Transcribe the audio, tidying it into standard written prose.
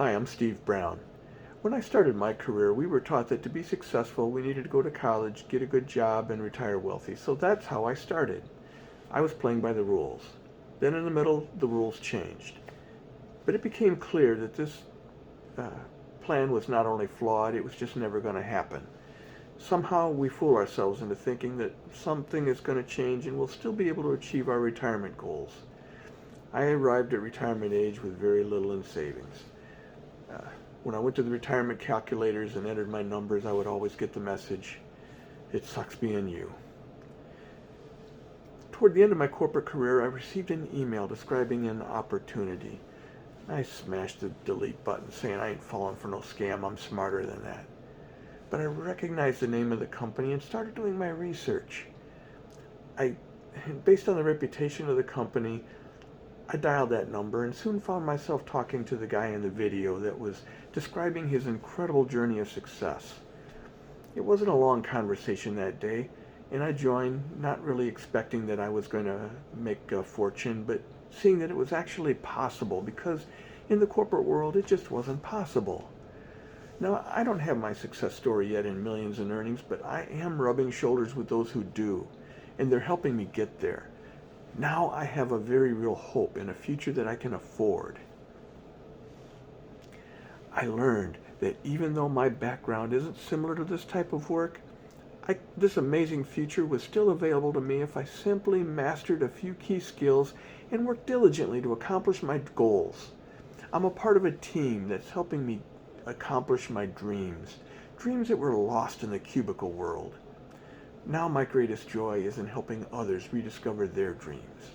Hi, I'm Steve Brown. When I started my career, we were taught that to be successful, we needed to go to college, get a good job, and retire wealthy. So that's how I started. I was playing by the rules. Then in the middle, the rules changed. But it became clear that this uh, plan was not only flawed, it was just never going to happen. Somehow we fool ourselves into thinking that something is going to change and we'll still be able to achieve our retirement goals. I arrived at retirement age with very little in savings. Uh, when I went to the retirement calculators and entered my numbers, I would always get the message, "It sucks being you." Toward the end of my corporate career, I received an email describing an opportunity. I smashed the delete button saying I ain't falling for no scam, I'm smarter than that. But I recognized the name of the company and started doing my research. Based on the reputation of the company, I dialed that number and soon found myself talking to the guy in the video that was describing his incredible journey of success. It wasn't a long conversation that day, and I joined, not really expecting that I was going to make a fortune, but seeing that it was actually possible, because in the corporate world it just wasn't possible. Now, I don't have my success story yet in millions in earnings, but I am rubbing shoulders with those who do, and they're helping me get there. Now I have a very real hope in a future that I can afford. I learned that even though my background isn't similar to this type of work, this amazing future was still available to me if I simply mastered a few key skills and worked diligently to accomplish my goals. I'm a part of a team that's helping me accomplish my dreams that were lost in the cubicle world. Now my greatest joy is in helping others rediscover their dreams.